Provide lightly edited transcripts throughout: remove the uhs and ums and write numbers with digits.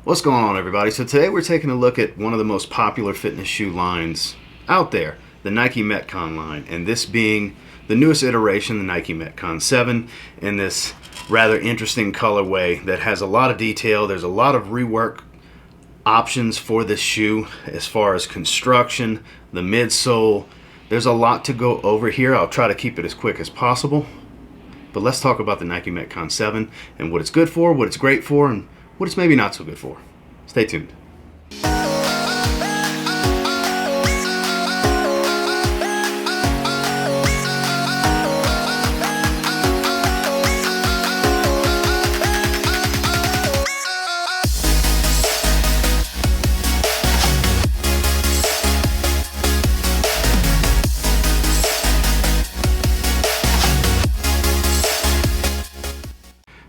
What's going on, everybody? So today we're taking a look at one of the most popular fitness shoe lines out there, the Nike Metcon line, and this being the newest iteration, the Nike Metcon 7, in this rather interesting colorway that has a lot of detail. There's a lot of rework options for this shoe as far as construction, the midsole. There's a lot to go over here. I'll try to keep it as quick as possible, but let's talk about the Nike Metcon 7 and what it's good for, what it's great for, and what it's maybe not so good for. Stay tuned.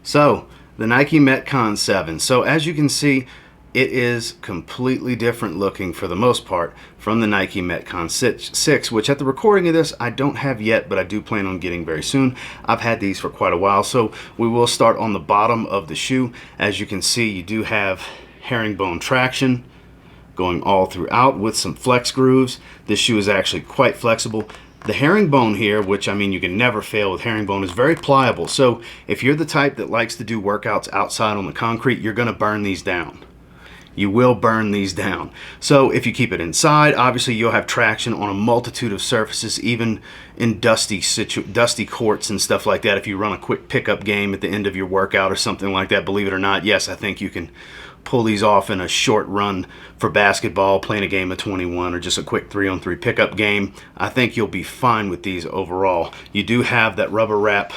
So, the Nike Metcon 7. So as you can see, it is completely different looking for the most part from the Nike Metcon 6, which at the recording of this I don't have yet, but I do plan on getting very soon. I've had these for quite a while, so we will start on the bottom of the shoe. As you can see, you do have herringbone traction going all throughout with some flex grooves. This shoe is actually quite flexible. The herringbone here, which I mean you can never fail with herringbone, is very pliable. So if you're the type that likes to do workouts outside on the concrete, you're going to burn these down. You will burn these down. So if you keep it inside, obviously you'll have traction on a multitude of surfaces, even in dusty courts and stuff like that. If you run a quick pickup game at the end of your workout or something like that, believe it or not, yes, I think you can pull these off in a short run for basketball, playing a game of 21, or just a quick 3-on-3 pickup game. I think you'll be fine with these overall. You do have that rubber wrap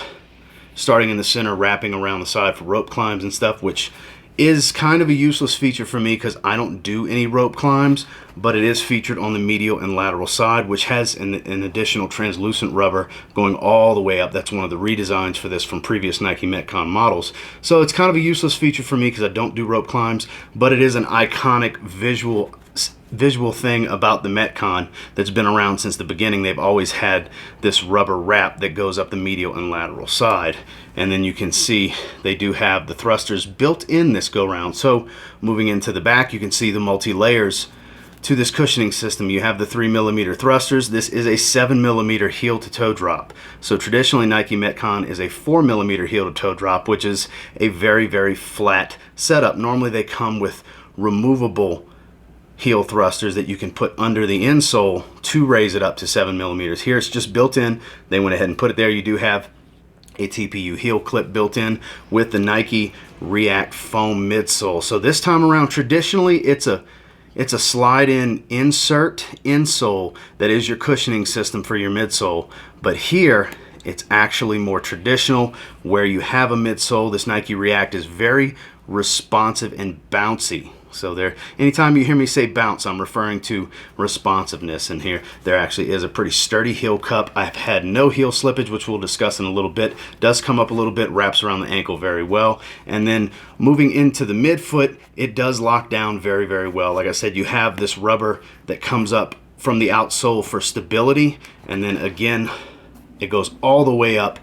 starting in the center, wrapping around the side for rope climbs and stuff, which is kind of a useless feature for me because I don't do any rope climbs, but it is featured on the medial and lateral side, which has an additional translucent rubber going all the way up. That's one of the redesigns for this from previous Nike Metcon models. So it's kind of a useless feature for me because I don't do rope climbs, but it is an iconic visual thing about the Metcon that's been around since the beginning. They've always had this rubber wrap that goes up the medial and lateral side, and then you can see they do have the thrusters built in this go round. So moving into the back, you can see the multi-layers to this cushioning system. You have the 3mm thrusters. This is a 7mm heel to toe drop. So traditionally Nike Metcon is a 4mm heel to toe drop, which is a very, very flat setup. Normally they come with removable heel thrusters that you can put under the insole to raise it up to 7mm. Here it's just built in. They went ahead and put it there. You do have a TPU heel clip built in with the Nike React foam midsole. So this time around, traditionally it's a slide-in insert insole that is your cushioning system for your midsole, but here it's actually more traditional where you have a midsole. This Nike React is very responsive and bouncy. So there, anytime you hear me say bounce, I'm referring to responsiveness. And here, there actually is a pretty sturdy heel cup. I've had no heel slippage, which we'll discuss in a little bit. Does come up a little bit, wraps around the ankle very well. And then moving into the midfoot, it does lock down very, very well. Like I said, you have this rubber that comes up from the outsole for stability. And then again, it goes all the way up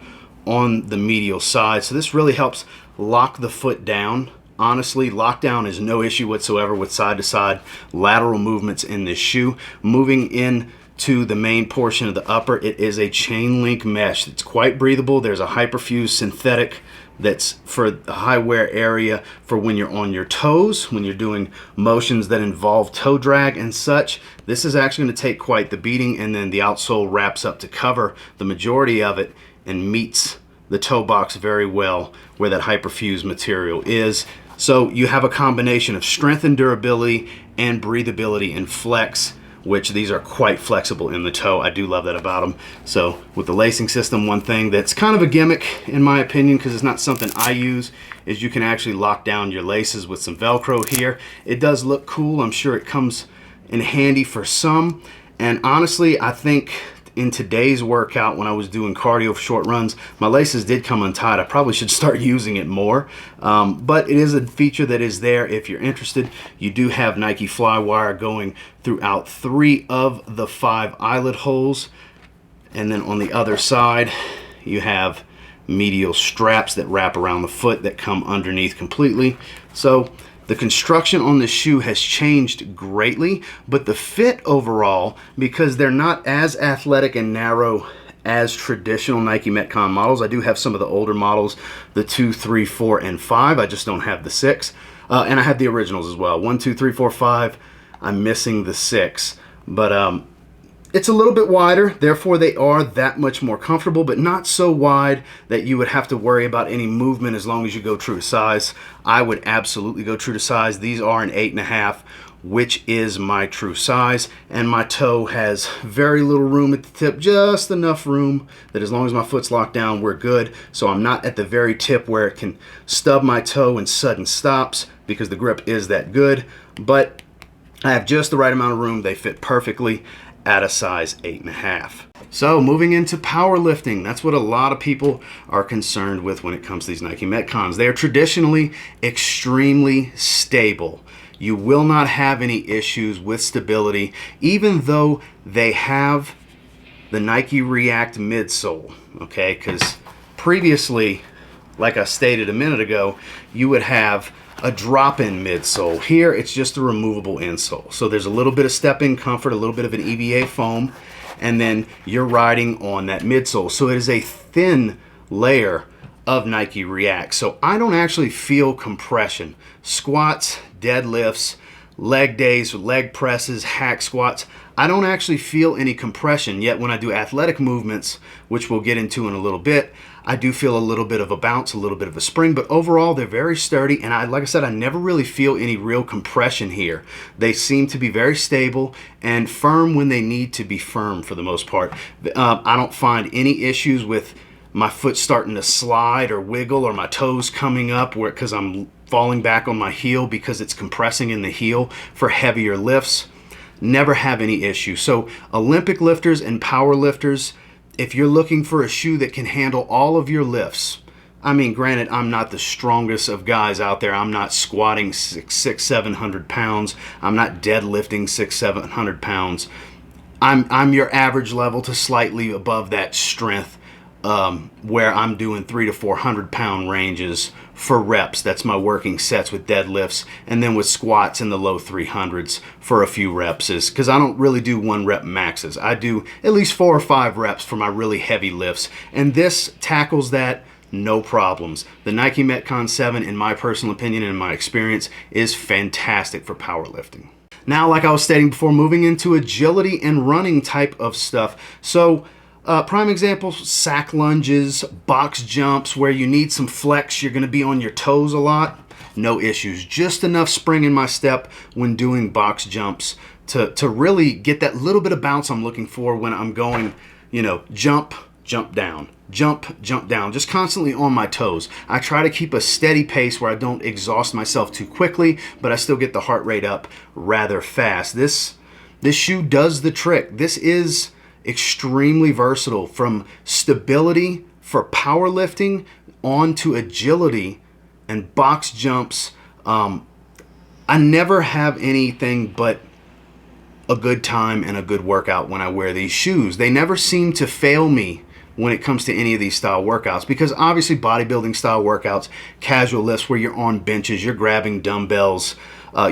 on the medial side. So this really helps lock the foot down. Honestly, lockdown is no issue whatsoever with side-to-side lateral movements in this shoe. Moving in to the main portion of the upper, it is a chain link mesh. It's quite breathable. There's a hyperfused synthetic that's for the high wear area for when you're on your toes, when you're doing motions that involve toe drag and such. This is actually going to take quite the beating, and then the outsole wraps up to cover the majority of it and meets the toe box very well where that hyperfused material is. So you have a combination of strength and durability and breathability and flex, which these are quite flexible in the toe. I do love that about them. So with the lacing system, one thing that's kind of a gimmick in my opinion, because it's not something I use, is you can actually lock down your laces with some Velcro here. It does look cool. I'm sure it comes in handy for some. And honestly, I think in today's workout, when I was doing cardio for short runs, my laces did come untied. I probably should start using it more, but it is a feature that is there if you're interested. You do have Nike Flywire going throughout 3 of the 5 eyelet holes, and then on the other side you have medial straps that wrap around the foot that come underneath completely. So The construction on the shoe has changed greatly, but the fit overall, because they're not as athletic and narrow as traditional Nike Metcon models. I do have some of the older models, the 2, 3, 4, and 5. I just don't have the 6. And I have the originals as well. 1, 2, 3, 4, 5. I'm missing the 6. But it's a little bit wider, therefore they are that much more comfortable, but not so wide that you would have to worry about any movement as long as you go true to size. I would absolutely go true to size. These are an 8.5, which is my true size, and my toe has very little room at the tip, just enough room that as long as my foot's locked down, we're good. So I'm not at the very tip where it can stub my toe and sudden stops, because the grip is that good, but I have just the right amount of room. They fit perfectly at a size 8.5. So moving into powerlifting, that's what a lot of people are concerned with when it comes to these Nike Metcons. They are traditionally extremely stable. You will not have any issues with stability, even though they have the Nike React midsole, okay? Because previously, like I stated a minute ago, you would have a drop-in midsole. Here, it's just a removable insole. So there's a little bit of step-in comfort, a little bit of an EVA foam, and then you're riding on that midsole. So it is a thin layer of Nike React. So I don't actually feel compression. Squats, deadlifts, leg days, leg presses, hack squats, I don't actually feel any compression, yet when I do athletic movements, which we'll get into in a little bit, I do feel a little bit of a bounce, a little bit of a spring, but overall they're very sturdy, and like I said, I never really feel any real compression here. They seem to be very stable and firm when they need to be firm for the most part. I don't find any issues with my foot starting to slide or wiggle, or my toes coming up because I'm falling back on my heel because it's compressing in the heel for heavier lifts. Never have any issue. So Olympic lifters and power lifters, if you're looking for a shoe that can handle all of your lifts, I mean, granted, I'm not the strongest of guys out there. I'm not squatting 600-700 pounds. I'm not deadlifting 600-700 pounds. I'm your average level to slightly above that strength, where I'm doing 300 to 400 pound ranges for reps. That's my working sets with deadlifts, and then with squats in the low 300s for a few reps, is because I don't really do 1 rep maxes. I do at least 4 or 5 reps for my really heavy lifts, and this tackles that no problems. The Nike Metcon 7, in my personal opinion and in my experience, is fantastic for powerlifting. Now, like I was stating before, moving into agility and running type of stuff. So prime example, sack lunges, box jumps, where you need some flex, you're going to be on your toes a lot. No issues. Just enough spring in my step when doing box jumps to really get that little bit of bounce I'm looking for when I'm going, you know, jump, jump down, jump, jump down, just constantly on my toes. I try to keep a steady pace where I don't exhaust myself too quickly, but I still get the heart rate up rather fast. This shoe does the trick. This is extremely versatile, from stability for powerlifting on to agility and box jumps. I never have anything but a good time and a good workout when I wear these shoes. They never seem to fail me when it comes to any of these style workouts, because obviously bodybuilding style workouts, casual lifts where you're on benches, you're grabbing dumbbells,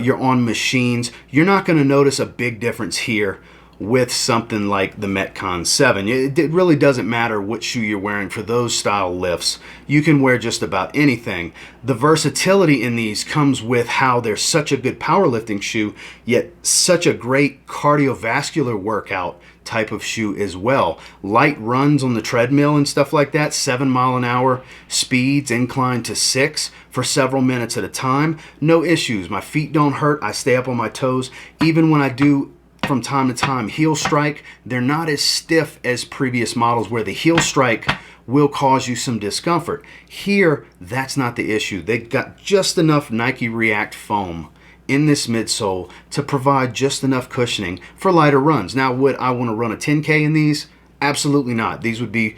you're on machines, you're not going to notice a big difference here with something like the Metcon 7. It really doesn't matter what shoe you're wearing for those style lifts. You can wear just about anything. The versatility in these comes with how they're such a good powerlifting shoe, yet such a great cardiovascular workout type of shoe as well. Light runs on the treadmill and stuff like that, 7 mile an hour speeds, incline to 6 for several minutes at a time. No issues. My feet don't hurt. I stay up on my toes. Even when I do from time to time heel strike, they're not as stiff as previous models where the heel strike will cause you some discomfort. Here, that's not the issue. They got just enough Nike React foam in this midsole to provide just enough cushioning for lighter runs. Now, would I want to run a 10K in these? Absolutely not. These would be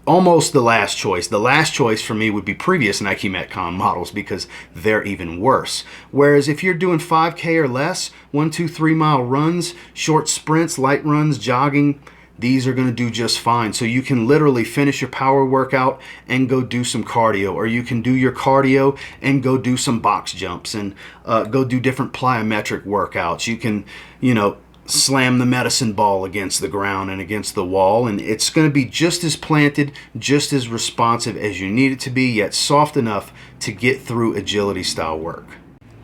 almost the last choice. The last choice for me would be previous Nike Metcon models, because they're even worse. Whereas if you're doing 5K or less, 1, 2, 3 mile runs, short sprints, light runs, jogging, these are going to do just fine. So you can literally finish your power workout and go do some cardio, or you can do your cardio and go do some box jumps and go do different plyometric workouts. You can, you know, slam the medicine ball against the ground and against the wall, and it's going to be just as planted, just as responsive as you need it to be, yet soft enough to get through agility style work.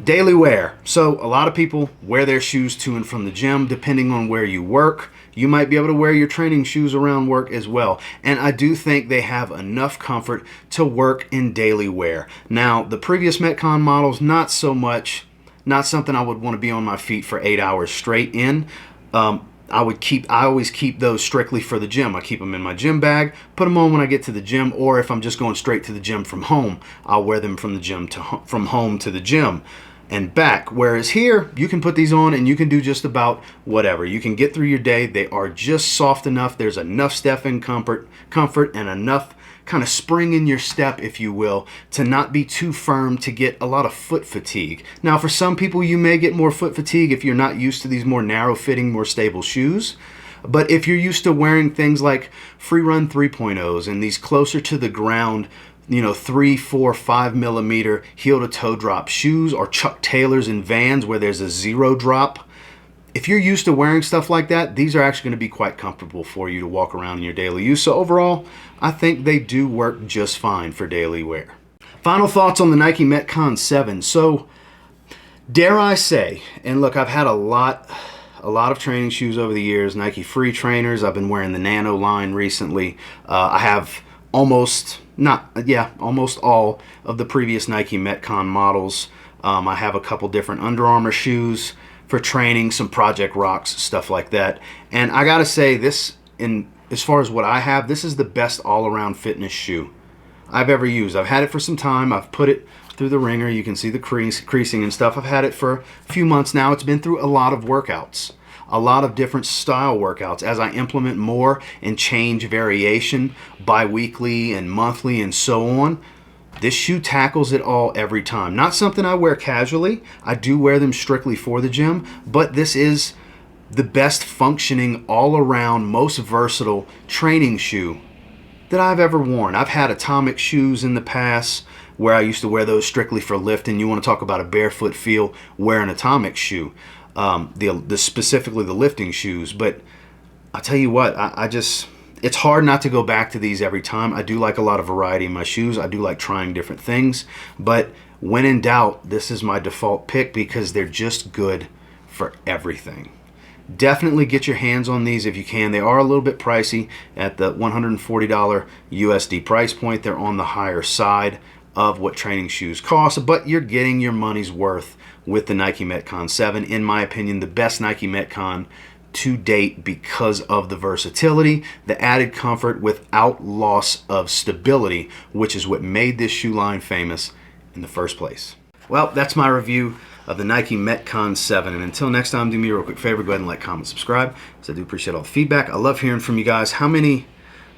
Daily wear. So a lot of people wear their shoes to and from the gym. Depending on where you work, you might be able to wear your training shoes around work as well. And I do think they have enough comfort to work in daily wear. Now, the previous Metcon models, not so much. Not something I would want to be on my feet for 8 hours straight in. I always keep those strictly for the gym. I keep them in my gym bag, put them on when I get to the gym, or if I'm just going straight to the gym from home, I'll wear them from the gym from home to the gym and back. Whereas here, you can put these on and you can do just about whatever. You can get through your day. They are just soft enough. There's enough stepping comfort and enough kind of spring in your step, if you will, to not be too firm to get a lot of foot fatigue. Now, for some people, you may get more foot fatigue if you're not used to these more narrow fitting, more stable shoes. But if you're used to wearing things like Free Run 3.0s and these closer to the ground, you know, 3, 4, 5 millimeter heel to toe drop shoes, or Chuck Taylors in Vans where there's a 0 drop, if you're used to wearing stuff like that, these are actually going to be quite comfortable for you to walk around in your daily use. So overall, I think they do work just fine for daily wear. Final thoughts on the Nike Metcon 7. So, dare I say, and look, I've had a lot of training shoes over the years, Nike Free trainers. I've been wearing the Nano line recently. I have almost all of the previous Nike Metcon models. I have a couple different Under Armour shoes for training, some Project Rocks, stuff like that. And I gotta say, this, as far as what I have, this is the best all-around fitness shoe I've ever used. I've had it for some time. I've put it through the ringer. You can see the creasing and stuff. I've had it for a few months now. It's been through a lot of workouts, a lot of different style workouts. As I implement more and change variation bi-weekly and monthly and so on, this shoe tackles it all every time. Not something I wear casually. I do wear them strictly for the gym, but this is the best functioning, all-around, most versatile training shoe that I've ever worn. I've had Atomic shoes in the past where I used to wear those strictly for lifting. You want to talk about a barefoot feel, wear an Atomic shoe, specifically the lifting shoes. But I'll tell you what, it's hard not to go back to these every time. I do like a lot of variety in my shoes. I do like trying different things. But when in doubt, this is my default pick because they're just good for everything. Definitely get your hands on these if you can. They are a little bit pricey at the $140 USD price point. They're on the higher side of what training shoes cost, but you're getting your money's worth with the Nike Metcon 7. In my opinion, the best Nike Metcon to date because of the versatility, the added comfort without loss of stability, which is what made this shoe line famous in the first place. Well, that's my review of the Nike Metcon 7. And until next time, do me a real quick favor, go ahead and like, comment, subscribe, because I do appreciate all the feedback. I love hearing from you guys. How many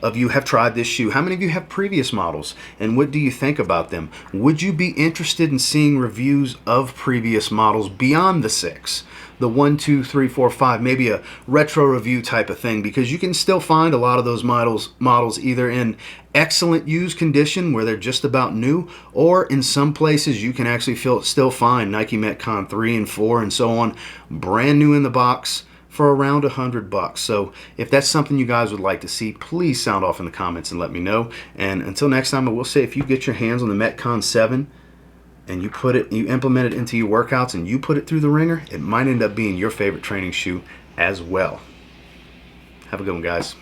of you have tried this shoe? How many of you have previous models? And what do you think about them? Would you be interested in seeing reviews of previous models beyond the 6? The 1, 2, 3, 4, 5, maybe a retro review type of thing, because you can still find a lot of those models either in excellent used condition where they're just about new, or in some places you can actually still find Nike Metcon 3 and 4 and so on brand new in the box for around $100. So if that's something you guys would like to see, please sound off in the comments and let me know. And until next time, I will say, if you get your hands on the Metcon 7 and you implement it into your workouts and you put it through the ringer, it might end up being your favorite training shoe as well. Have a good one, guys.